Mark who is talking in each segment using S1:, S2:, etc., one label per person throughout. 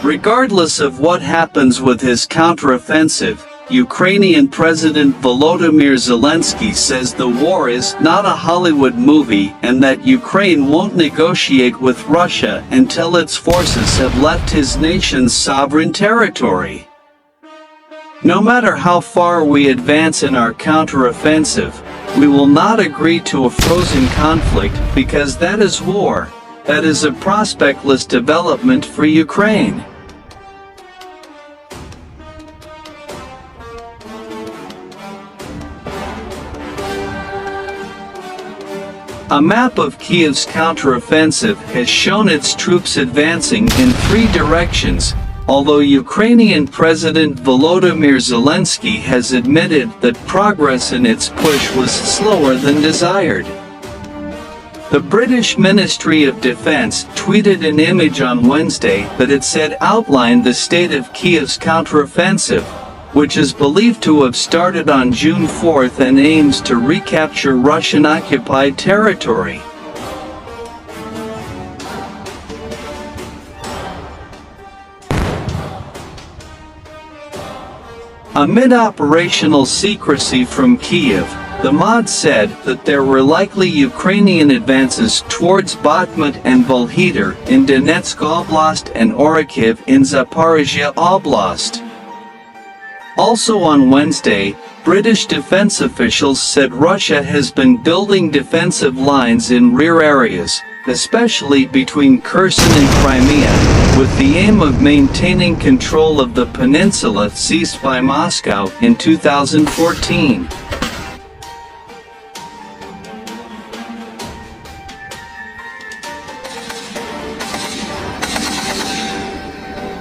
S1: Regardless of what happens with his counteroffensive, Ukrainian President Volodymyr Zelensky says the war is not a Hollywood movie and that Ukraine won't negotiate with Russia until its forces have left his nation's sovereign territory. No matter how far we advance in our counteroffensive, we will not agree to a frozen conflict because that is war. That is a prospectless development for Ukraine. A map of Kiev's counteroffensive has shown its troops advancing in 3 directions, although Ukrainian President Volodymyr Zelensky has admitted that progress in its push was slower than desired. The British Ministry of Defense tweeted an image on Wednesday that it said outlined the state of Kiev's counteroffensive, which is believed to have started on June 4 and aims to recapture Russian-occupied territory. Amid operational secrecy from Kiev, the MOD said that there were likely Ukrainian advances towards Bakhmut and Volhyder in Donetsk Oblast and Orikhiv in Zaporizhia Oblast. Also on Wednesday, British defense officials said Russia has been building defensive lines in rear areas, especially between Kherson and Crimea, with the aim of maintaining control of the peninsula seized by Moscow in 2014.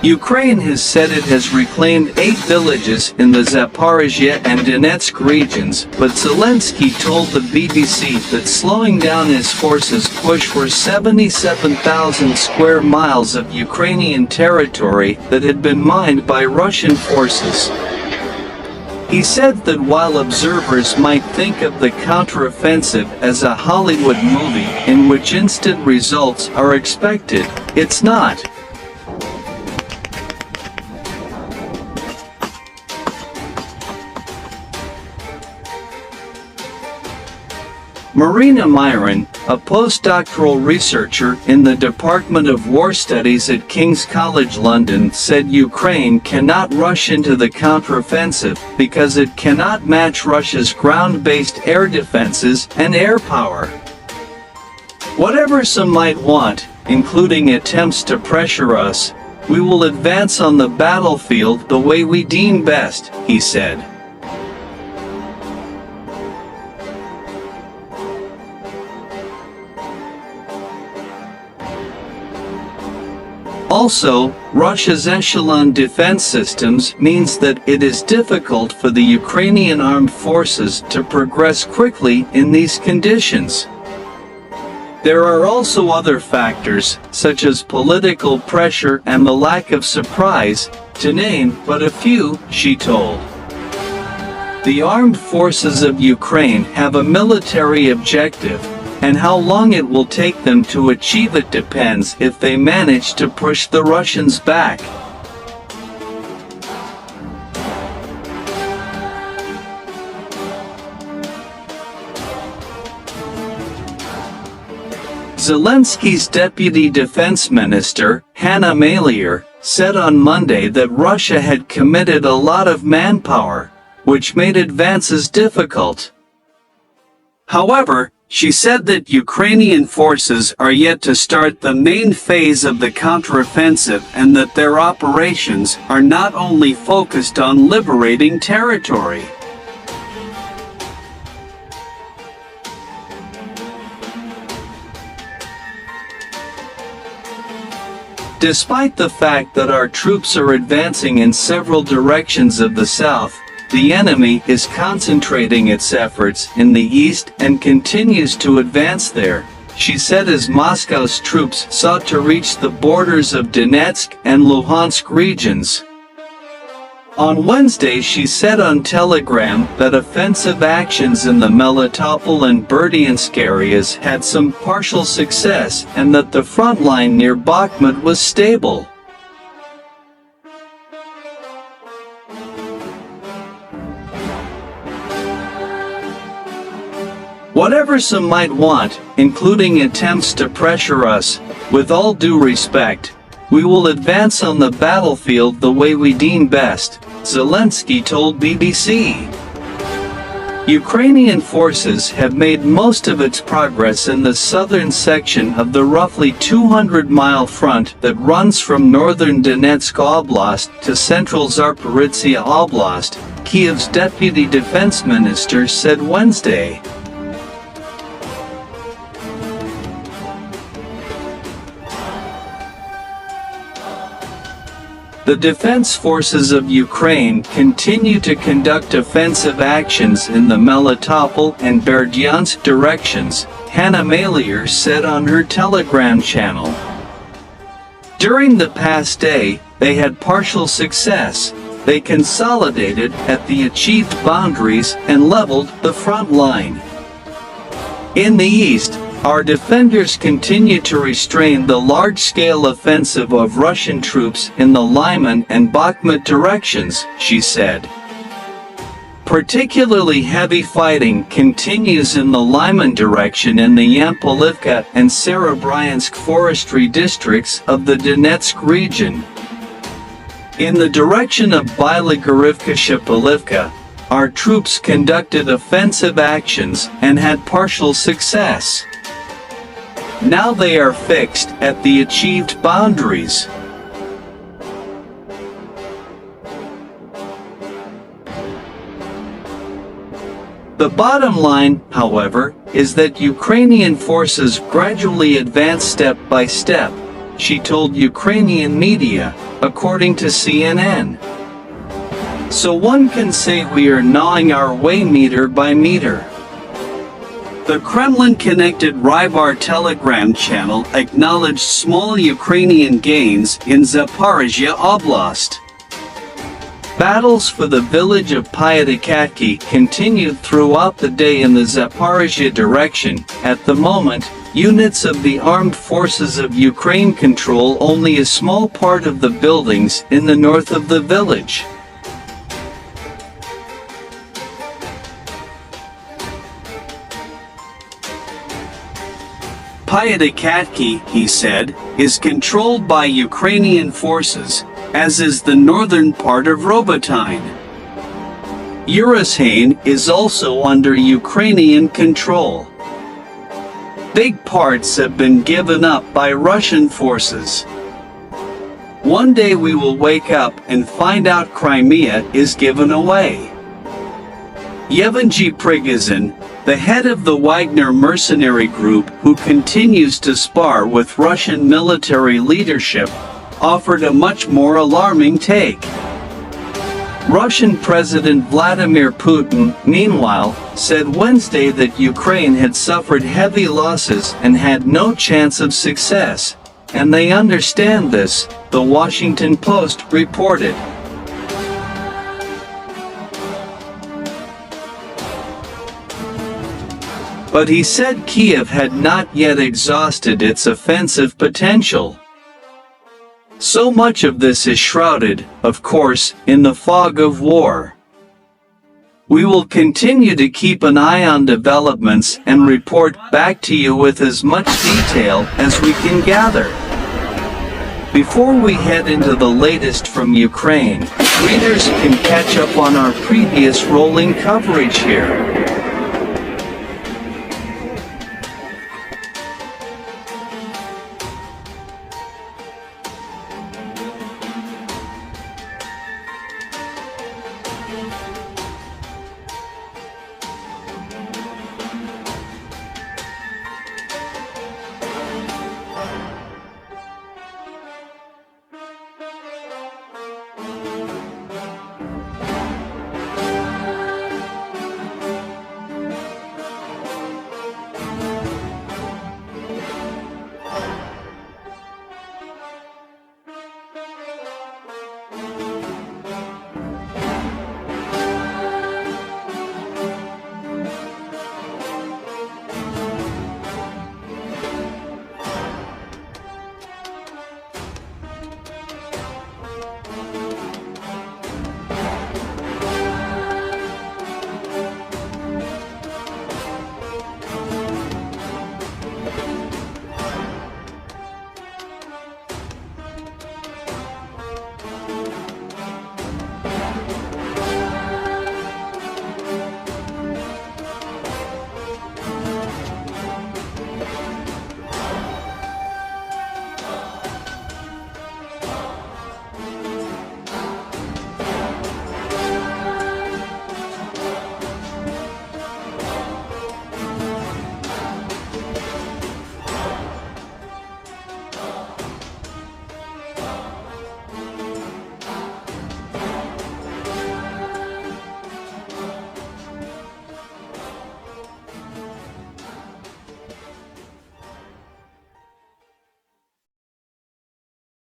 S1: Ukraine has said it has reclaimed 8 villages in the Zaporizhia and Donetsk regions, but Zelensky told the BBC that slowing down his forces' push for 77,000 square miles of Ukrainian territory that had been mined by Russian forces. He said that while observers might think of the counteroffensive as a Hollywood movie in which instant results are expected, it's not. Marina Myron, a postdoctoral researcher in the Department of War Studies at King's College London, said Ukraine cannot rush into the counteroffensive because it cannot match Russia's ground-based air defenses and air power. Whatever some might want, including attempts to pressure us, we will advance on the battlefield the way we deem best, he said. Also, Russia's echelon defense systems means that it is difficult for the Ukrainian armed forces to progress quickly in these conditions. There are also other factors, such as political pressure and the lack of surprise, to name but a few, she told. The armed forces of Ukraine have a military objective, and how long it will take them to achieve it depends if they manage to push the Russians back. Zelensky's deputy defense minister, Hanna Maliar, said on Monday that Russia had committed a lot of manpower, which made advances difficult. However, she said that Ukrainian forces are yet to start the main phase of the counteroffensive and that their operations are not only focused on liberating territory. Despite the fact that our troops are advancing in several directions of the south, the enemy is concentrating its efforts in the east and continues to advance there, she said as Moscow's troops sought to reach the borders of Donetsk and Luhansk regions. On Wednesday she said on Telegram that offensive actions in the Melitopol and Berdyansk areas had some partial success and that the front line near Bakhmut was stable. Whatever some might want, including attempts to pressure us, with all due respect, we will advance on the battlefield the way we deem best, Zelensky told BBC. Ukrainian forces have made most of its progress in the southern section of the roughly 200-mile front that runs from northern Donetsk Oblast to central Zaporizhzhia Oblast, Kiev's deputy defense minister said Wednesday. The defense forces of Ukraine continue to conduct offensive actions in the Melitopol and Berdyansk directions, Hanna Malier said on her Telegram channel. During the past day, they had partial success. They consolidated at the achieved boundaries and leveled the front line. In the east, our defenders continue to restrain the large-scale offensive of Russian troops in the Lyman and Bakhmut directions, she said. Particularly heavy fighting continues in the Lyman direction in the Yampolivka and Serebryansk forestry districts of the Donetsk region. In the direction of Bilogorivka-Shapolivka, our troops conducted offensive actions and had partial success. Now they are fixed at the achieved boundaries. The bottom line, however, is that Ukrainian forces gradually advance step by step, she told Ukrainian media, according to CNN. So one can say we are gnawing our way meter by meter. The Kremlin-connected Rybar Telegram channel acknowledged small Ukrainian gains in Zaporizhzhia Oblast. Battles for the village of Pyatikatki continued throughout the day in the Zaporizhzhia direction. At the moment, units of the armed forces of Ukraine control only a small part of the buildings in the north of the village. Pyatikatki, he said, is controlled by Ukrainian forces, as is the northern part of Robotyne. Uruzhaine is also under Ukrainian control. Big parts have been given up by Russian forces. One day we will wake up and find out Crimea is given away. Yevgeny Prigozhin, the head of the Wagner mercenary group who continues to spar with Russian military leadership, offered a much more alarming take. Russian President Vladimir Putin, meanwhile, said Wednesday that Ukraine had suffered heavy losses and had no chance of success, and they understand this, The Washington Post reported. But he said Kiev had not yet exhausted its offensive potential. So much of this is shrouded, of course, in the fog of war. We will continue to keep an eye on developments and report back to you with as much detail as we can gather. Before we head into the latest from Ukraine, readers can catch up on our previous rolling coverage here.